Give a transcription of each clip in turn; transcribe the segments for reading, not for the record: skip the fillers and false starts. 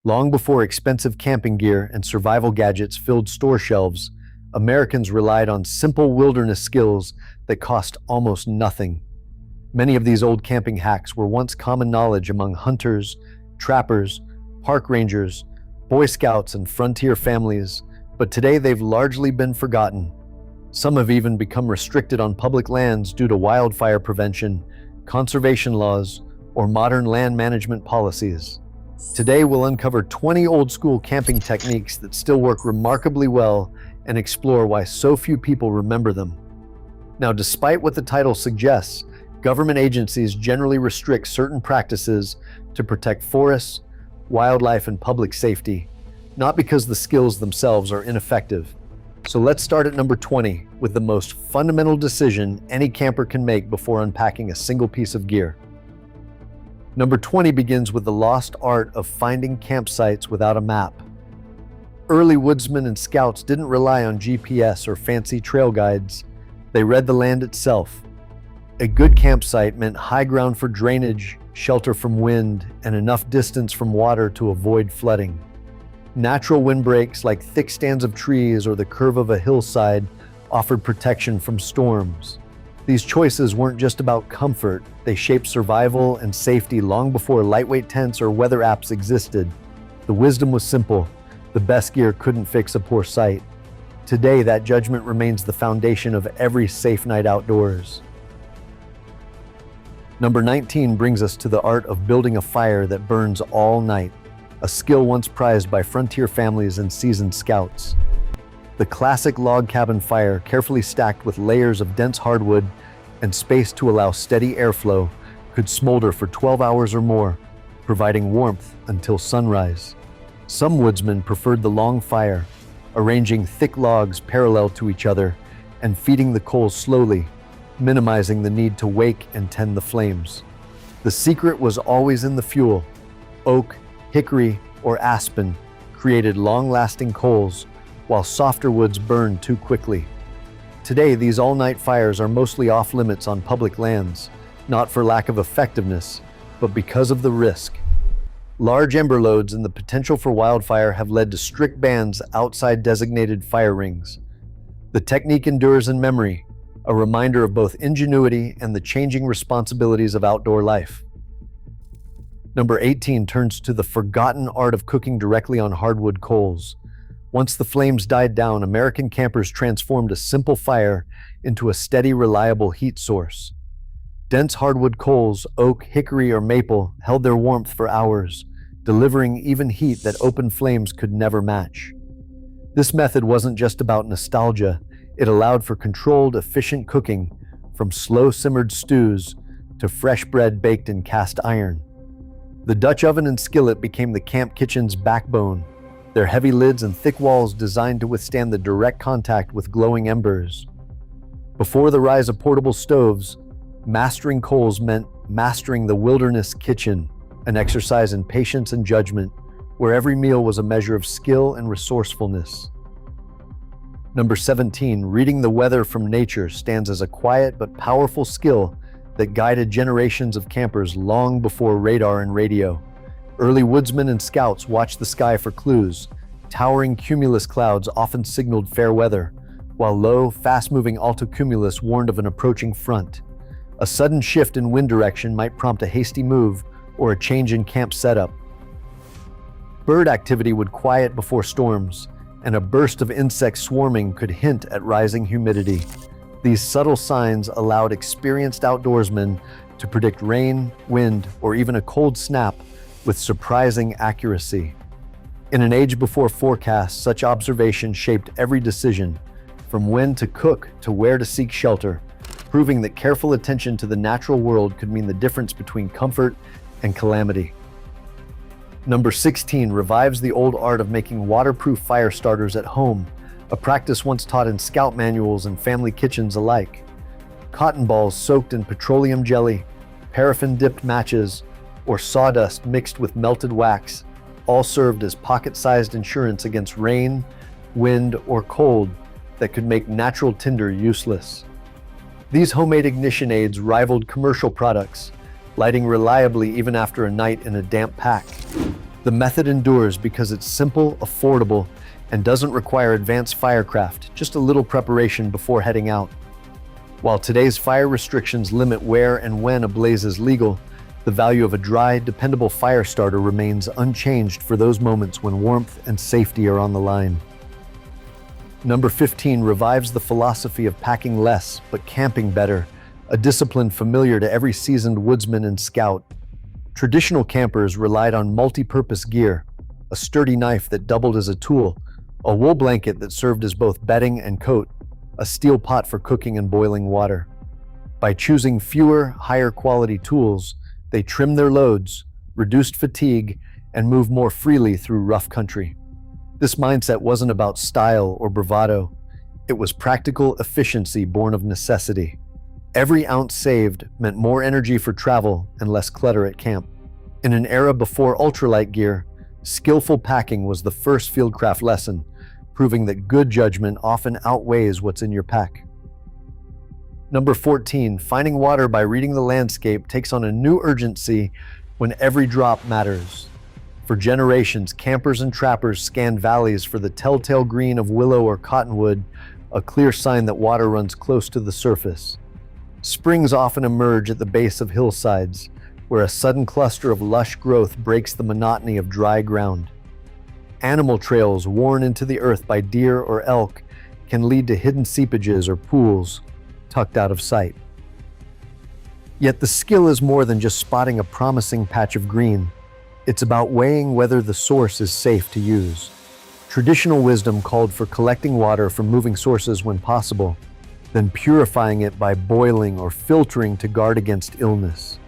Long before expensive camping gear and survival gadgets filled store shelves, Americans relied on simple wilderness skills that cost almost nothing. Many of these old camping hacks were once common knowledge among hunters, trappers, park rangers, Boy Scouts, and frontier families, but today they've largely been forgotten. Some have even become restricted on public lands due to wildfire prevention, conservation laws, or modern land management policies. Today we'll uncover 20 old-school camping techniques that still work remarkably well and explore why so few people remember them. Now, despite what the title suggests, government agencies generally restrict certain practices to protect forests, wildlife, and public safety, not because the skills themselves are ineffective. So let's start at number 20 with the most fundamental decision any camper can make before unpacking a single piece of gear. Number 20 begins with the lost art of finding campsites without a map. Early woodsmen and scouts didn't rely on GPS or fancy trail guides. They read the land itself. A good campsite meant high ground for drainage, shelter from wind, and enough distance from water to avoid flooding. Natural windbreaks like thick stands of trees or the curve of a hillside offered protection from storms. These choices weren't just about comfort, they shaped survival and safety long before lightweight tents or weather apps existed. The wisdom was simple: the best gear couldn't fix a poor site. Today, that judgment remains the foundation of every safe night outdoors. Number 19 brings us to the art of building a fire that burns all night, a skill once prized by frontier families and seasoned scouts. The classic log cabin fire, carefully stacked with layers of dense hardwood and space to allow steady airflow, could smolder for 12 hours or more, providing warmth until sunrise. Some woodsmen preferred the long fire, arranging thick logs parallel to each other and feeding the coals slowly, minimizing the need to wake and tend the flames. The secret was always in the fuel. Oak, hickory, or aspen created long-lasting coals, while softer woods burned too quickly. Today, these all-night fires are mostly off-limits on public lands, not for lack of effectiveness, but because of the risk. Large ember loads and the potential for wildfire have led to strict bans outside designated fire rings. The technique endures in memory, a reminder of both ingenuity and the changing responsibilities of outdoor life. Number 18 turns to the forgotten art of cooking directly on hardwood coals. Once the flames died down, American campers transformed a simple fire into a steady, reliable heat source. Dense hardwood coals, oak, hickory, or maple, held their warmth for hours, delivering even heat that open flames could never match. This method wasn't just about nostalgia, it allowed for controlled, efficient cooking, from slow-simmered stews to fresh bread baked in cast iron. The Dutch oven and skillet became the camp kitchen's backbone, their heavy lids and thick walls designed to withstand the direct contact with glowing embers. Before the rise of portable stoves, mastering coals meant mastering the wilderness kitchen, an exercise in patience and judgment, where every meal was a measure of skill and resourcefulness. Number 17, reading the weather from nature stands as a quiet but powerful skill that guided generations of campers long before radar and radio. Early woodsmen and scouts watched the sky for clues. Towering cumulus clouds often signaled fair weather, while low, fast-moving altocumulus warned of an approaching front. A sudden shift in wind direction might prompt a hasty move or a change in camp setup. Bird activity would quiet before storms, and a burst of insect swarming could hint at rising humidity. These subtle signs allowed experienced outdoorsmen to predict rain, wind, or even a cold snap with surprising accuracy. In an age before forecasts, such observation shaped every decision, from when to cook to where to seek shelter, proving that careful attention to the natural world could mean the difference between comfort and calamity. Number 16 revives the old art of making waterproof fire starters at home, a practice once taught in scout manuals and family kitchens alike. Cotton balls soaked in petroleum jelly, paraffin-dipped matches, or sawdust mixed with melted wax, all served as pocket-sized insurance against rain, wind, or cold that could make natural tinder useless. These homemade ignition aids rivaled commercial products, lighting reliably even after a night in a damp pack. The method endures because it's simple, affordable, and doesn't require advanced firecraft, just a little preparation before heading out. While today's fire restrictions limit where and when a blaze is legal, the value of a dry, dependable fire starter remains unchanged for those moments when warmth and safety are on the line. Number 15 revives the philosophy of packing less but camping better, a discipline familiar to every seasoned woodsman and scout. Traditional campers relied on multi-purpose gear, a sturdy knife that doubled as a tool, a wool blanket that served as both bedding and coat, a steel pot for cooking and boiling water. By choosing fewer, higher quality tools, they trimmed their loads, reduced fatigue, and moved more freely through rough country. This mindset wasn't about style or bravado. It was practical efficiency born of necessity. Every ounce saved meant more energy for travel and less clutter at camp. In an era before ultralight gear, skillful packing was the first fieldcraft lesson, proving that good judgment often outweighs what's in your pack. Number 14, finding water by reading the landscape takes on a new urgency when every drop matters. For generations, campers and trappers scanned valleys for the telltale green of willow or cottonwood, a clear sign that water runs close to the surface. Springs often emerge at the base of hillsides, where a sudden cluster of lush growth breaks the monotony of dry ground. Animal trails worn into the earth by deer or elk can lead to hidden seepages or pools tucked out of sight. Yet the skill is more than just spotting a promising patch of green. It's about weighing whether the source is safe to use. Traditional wisdom called for collecting water from moving sources when possible, then purifying it by boiling or filtering to guard against illness.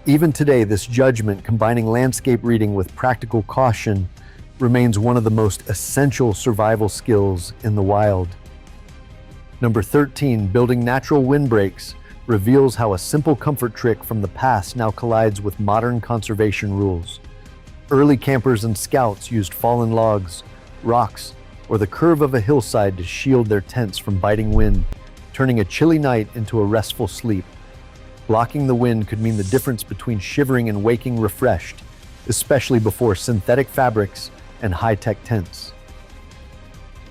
Even today, this judgment, combining landscape reading with practical caution, remains one of the most essential survival skills in the wild. Number 13, building natural windbreaks, reveals how a simple comfort trick from the past now collides with modern conservation rules. Early campers and scouts used fallen logs, rocks, or the curve of a hillside to shield their tents from biting wind, turning a chilly night into a restful sleep. Blocking the wind could mean the difference between shivering and waking refreshed, especially before synthetic fabrics and high-tech tents.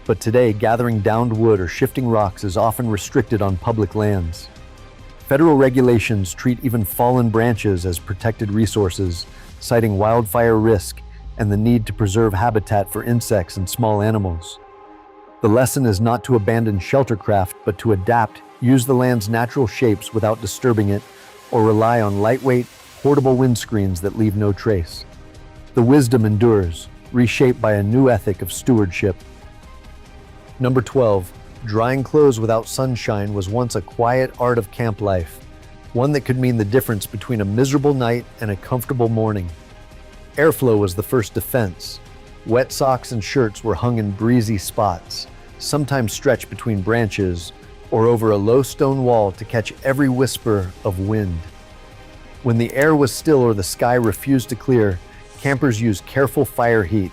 But today, gathering downed wood or shifting rocks is often restricted on public lands. Federal regulations treat even fallen branches as protected resources, citing wildfire risk and the need to preserve habitat for insects and small animals. The lesson is not to abandon sheltercraft, but to adapt, use the land's natural shapes without disturbing it, or rely on lightweight, portable windscreens that leave no trace. The wisdom endures, reshaped by a new ethic of stewardship. Number 12, drying clothes without sunshine was once a quiet art of camp life, one that could mean the difference between a miserable night and a comfortable morning. Airflow was the first defense. Wet socks and shirts were hung in breezy spots, sometimes stretched between branches or over a low stone wall to catch every whisper of wind. When the air was still or the sky refused to clear, campers used careful fire heat,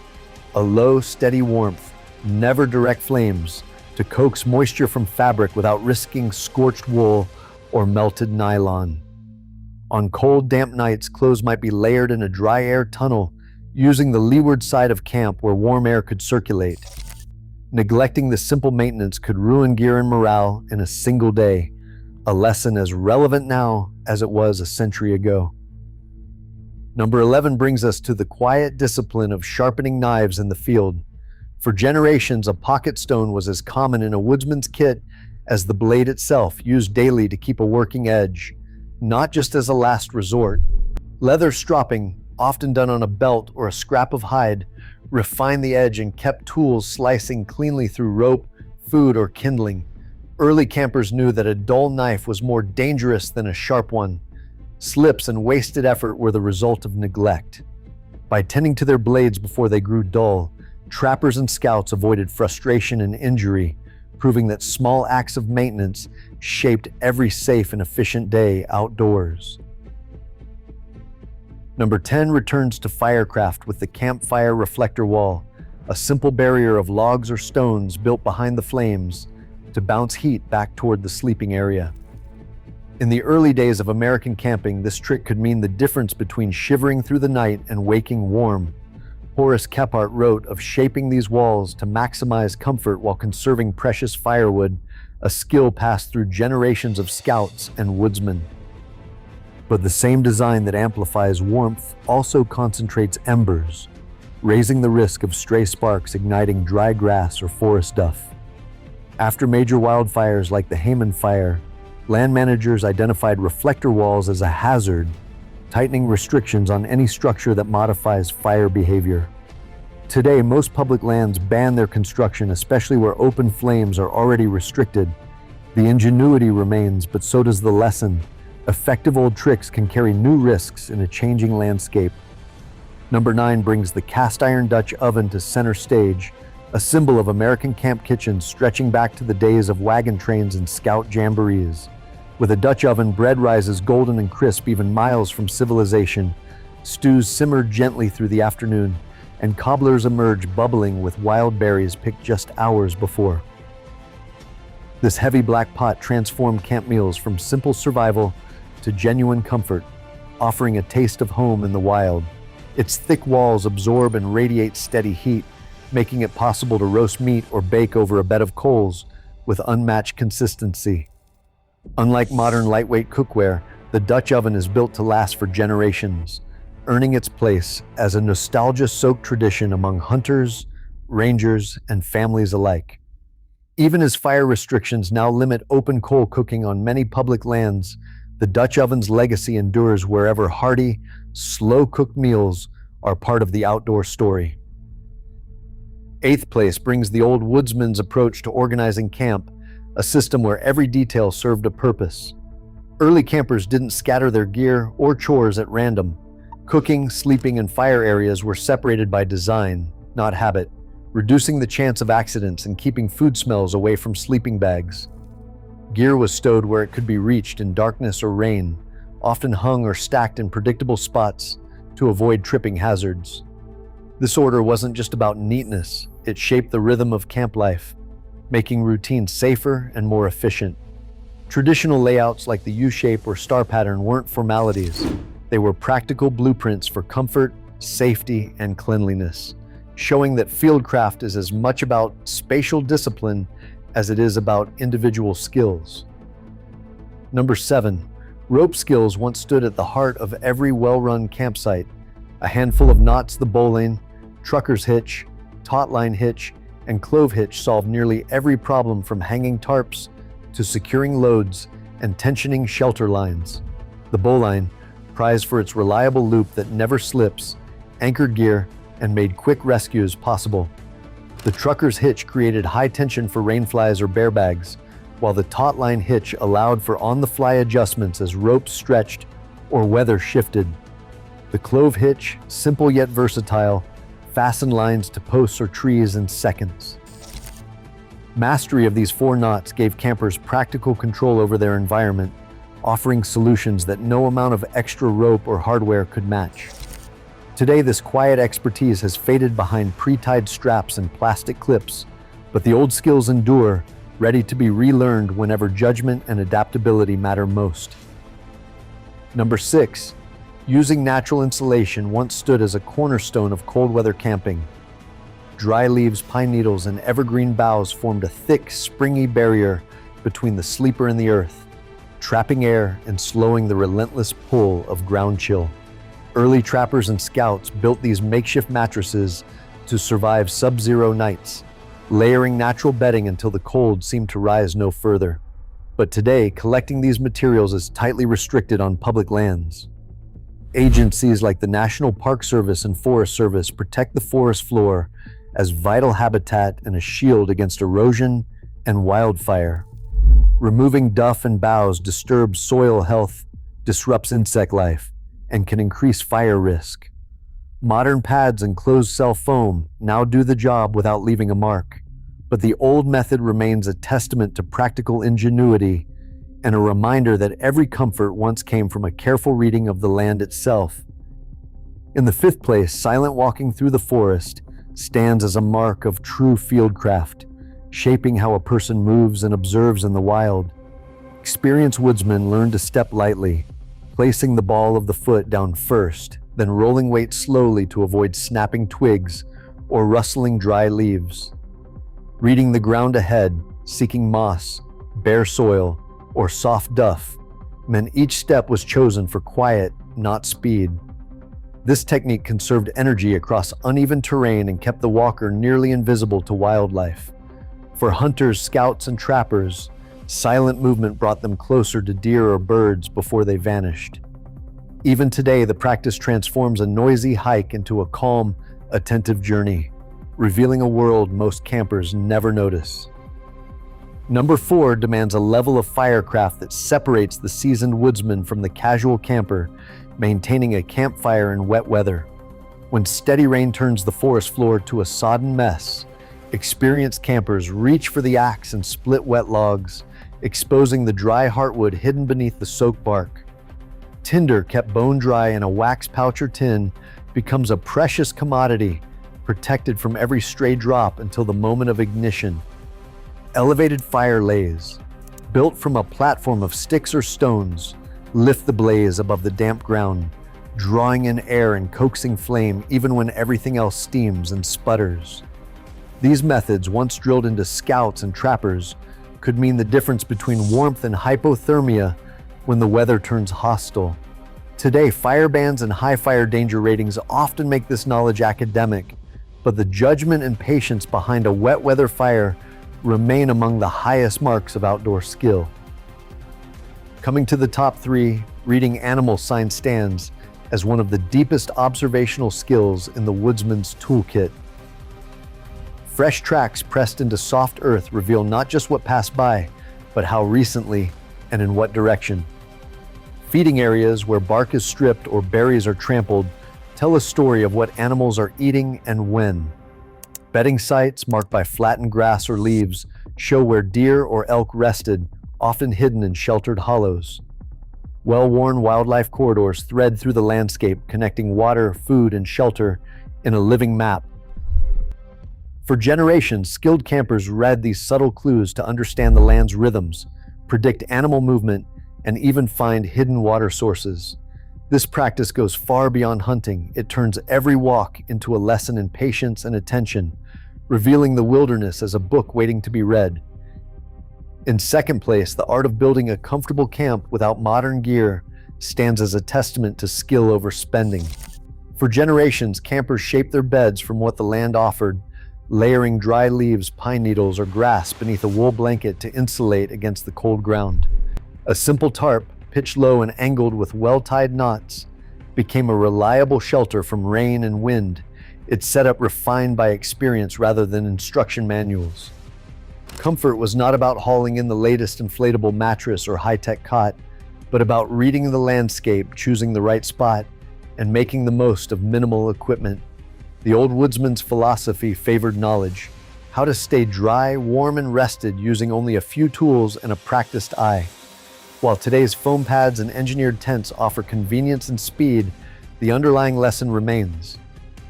a low, steady warmth, never direct flames, to coax moisture from fabric without risking scorched wool or melted nylon. On cold, damp nights, clothes might be layered in a dry air tunnel, using the leeward side of camp where warm air could circulate. Neglecting this simple maintenance could ruin gear and morale in a single day, a lesson as relevant now as it was a century ago. Number 11 brings us to the quiet discipline of sharpening knives in the field. For generations, a pocket stone was as common in a woodsman's kit as the blade itself, used daily to keep a working edge, not just as a last resort. Leather stropping, often done on a belt or a scrap of hide, refined the edge and kept tools slicing cleanly through rope, food, or kindling. Early campers knew that a dull knife was more dangerous than a sharp one. Slips and wasted effort were the result of neglect. By tending to their blades before they grew dull, trappers and scouts avoided frustration and injury, proving that small acts of maintenance shaped every safe and efficient day outdoors. Number 10 returns to firecraft with the campfire reflector wall, a simple barrier of logs or stones built behind the flames to bounce heat back toward the sleeping area. In the early days of American camping, this trick could mean the difference between shivering through the night and waking warm, Horace Kephart wrote of shaping these walls to maximize comfort while conserving precious firewood, a skill passed through generations of scouts and woodsmen. But the same design that amplifies warmth also concentrates embers, raising the risk of stray sparks igniting dry grass or forest duff. After major wildfires like the Hayman Fire, land managers identified reflector walls as a hazard, tightening restrictions on any structure that modifies fire behavior. Today, most public lands ban their construction, especially where open flames are already restricted. The ingenuity remains, but so does the lesson. Effective old tricks can carry new risks in a changing landscape. Number 9 brings the cast iron Dutch oven to center stage, a symbol of American camp kitchens stretching back to the days of wagon trains and scout jamborees. With a Dutch oven, bread rises golden and crisp even miles from civilization. Stews simmer gently through the afternoon, and cobblers emerge bubbling with wild berries picked just hours before. This heavy black pot transformed camp meals from simple survival to genuine comfort, offering a taste of home in the wild. Its thick walls absorb and radiate steady heat, making it possible to roast meat or bake over a bed of coals with unmatched consistency. Unlike modern lightweight cookware, the Dutch oven is built to last for generations, earning its place as a nostalgia-soaked tradition among hunters, rangers, and families alike. Even as fire restrictions now limit open coal cooking on many public lands, the Dutch oven's legacy endures wherever hearty, slow-cooked meals are part of the outdoor story. 8th place brings the old woodsman's approach to organizing camp, a system where every detail served a purpose. Early campers didn't scatter their gear or chores at random. Cooking, sleeping, and fire areas were separated by design, not habit, reducing the chance of accidents and keeping food smells away from sleeping bags. Gear was stowed where it could be reached in darkness or rain, often hung or stacked in predictable spots to avoid tripping hazards. This order wasn't just about neatness, it shaped the rhythm of camp life, making routines safer and more efficient. Traditional layouts like the U-shape or star pattern weren't formalities. They were practical blueprints for comfort, safety, and cleanliness, showing that fieldcraft is as much about spatial discipline as it is about individual skills. Number 7, rope skills once stood at the heart of every well-run campsite. A handful of knots, the bowline, trucker's hitch, taut line hitch, and clove hitch solved nearly every problem from hanging tarps to securing loads and tensioning shelter lines. The bowline, prized for its reliable loop that never slips, anchored gear, and made quick rescues possible. The trucker's hitch created high tension for rainflies or bear bags, while the taut line hitch allowed for on-the-fly adjustments as ropes stretched or weather shifted. The clove hitch, simple yet versatile, fastened lines to posts or trees in seconds. Mastery of these 4 knots gave campers practical control over their environment, offering solutions that no amount of extra rope or hardware could match. Today, this quiet expertise has faded behind pre-tied straps and plastic clips, but the old skills endure, ready to be relearned whenever judgment and adaptability matter most. Number 6, using natural insulation once stood as a cornerstone of cold weather camping. Dry leaves, pine needles, and evergreen boughs formed a thick, springy barrier between the sleeper and the earth, trapping air and slowing the relentless pull of ground chill. Early trappers and scouts built these makeshift mattresses to survive sub-zero nights, layering natural bedding until the cold seemed to rise no further. But today, collecting these materials is tightly restricted on public lands. Agencies like the National Park Service and Forest Service protect the forest floor as vital habitat and a shield against erosion and wildfire. Removing duff and boughs disturbs soil health, disrupts insect life, and can increase fire risk. Modern pads and closed-cell foam now do the job without leaving a mark, but the old method remains a testament to practical ingenuity and a reminder that every comfort once came from a careful reading of the land itself. In the 5th place, silent walking through the forest stands as a mark of true fieldcraft, shaping how a person moves and observes in the wild. Experienced woodsmen learn to step lightly, placing the ball of the foot down first then rolling weight slowly to avoid snapping twigs or rustling dry leaves. Reading the ground ahead, seeking moss, bare soil, or soft duff, meant each step was chosen for quiet, not speed. This technique conserved energy across uneven terrain and kept the walker nearly invisible to wildlife. For hunters, scouts, and trappers, silent movement brought them closer to deer or birds before they vanished. Even today, the practice transforms a noisy hike into a calm, attentive journey, revealing a world most campers never notice. Number 4 demands a level of firecraft that separates the seasoned woodsman from the casual camper, maintaining a campfire in wet weather. When steady rain turns the forest floor to a sodden mess, experienced campers reach for the axe and split wet logs, exposing the dry heartwood hidden beneath the soaked bark. Tinder kept bone dry in a wax pouch or tin becomes a precious commodity, protected from every stray drop until the moment of ignition. Elevated fire lays, built from a platform of sticks or stones, lift the blaze above the damp ground, drawing in air and coaxing flame even when everything else steams and sputters. These methods, once drilled into scouts and trappers, could mean the difference between warmth and hypothermia when the weather turns hostile. Today, fire bans and high fire danger ratings often make this knowledge academic, but the judgment and patience behind a wet weather fire remain among the highest marks of outdoor skill. Coming to the top 3, reading animal sign stands as one of the deepest observational skills in the woodsman's toolkit. Fresh tracks pressed into soft earth reveal not just what passed by, but how recently and in what direction. Feeding areas where bark is stripped or berries are trampled tell a story of what animals are eating and when. Bedding sites marked by flattened grass or leaves show where deer or elk rested, often hidden in sheltered hollows. Well-worn wildlife corridors thread through the landscape, connecting water, food, and shelter in a living map. For generations, skilled campers read these subtle clues to understand the land's rhythms, predict animal movement, and even find hidden water sources. This practice goes far beyond hunting. It turns every walk into a lesson in patience and attention, revealing the wilderness as a book waiting to be read. In second place, the art of building a comfortable camp without modern gear stands as a testament to skill over spending. For generations, campers shaped their beds from what the land offered, layering dry leaves, pine needles, or grass beneath a wool blanket to insulate against the cold ground. A simple tarp, pitched low and angled with well-tied knots, became a reliable shelter from rain and wind, its setup refined by experience rather than instruction manuals. Comfort was not about hauling in the latest inflatable mattress or high-tech cot, but about reading the landscape, choosing the right spot, and making the most of minimal equipment. The old woodsman's philosophy favored knowledge, how to stay dry, warm, and rested using only a few tools and a practiced eye. While today's foam pads and engineered tents offer convenience and speed, the underlying lesson remains.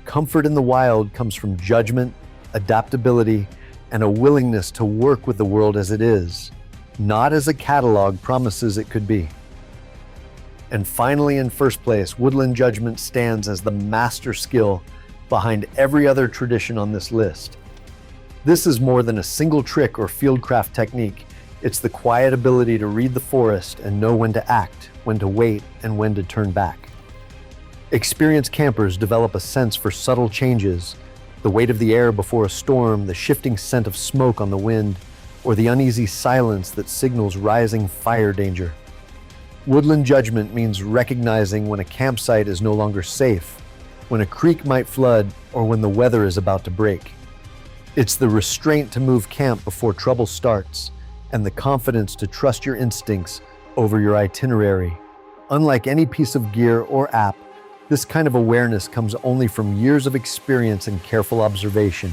Comfort in the wild comes from judgment, adaptability, and a willingness to work with the world as it is, not as a catalog promises it could be. And finally, in first place, woodland judgment stands as the master skill behind every other tradition on this list. This is more than a single trick or fieldcraft technique. It's the quiet ability to read the forest and know when to act, when to wait, and when to turn back. Experienced campers develop a sense for subtle changes, the weight of the air before a storm, the shifting scent of smoke on the wind, or the uneasy silence that signals rising fire danger. Woodland judgment means recognizing when a campsite is no longer safe, when a creek might flood, or when the weather is about to break. It's the restraint to move camp before trouble starts, and the confidence to trust your instincts over your itinerary. Unlike any piece of gear or app, this kind of awareness comes only from years of experience and careful observation.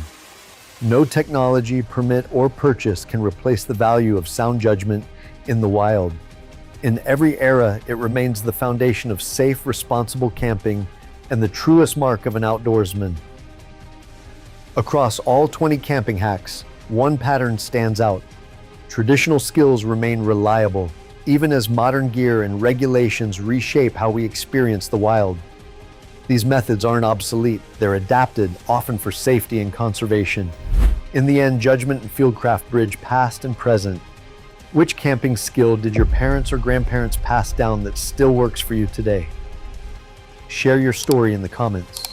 No technology, permit, or purchase can replace the value of sound judgment in the wild. In every era, it remains the foundation of safe, responsible camping and the truest mark of an outdoorsman. Across all 20 camping hacks, one pattern stands out. Traditional skills remain reliable, even as modern gear and regulations reshape how we experience the wild. These methods aren't obsolete, they're adapted, often for safety and conservation. In the end, judgment and fieldcraft bridge past and present. Which camping skill did your parents or grandparents pass down that still works for you today? Share your story in the comments.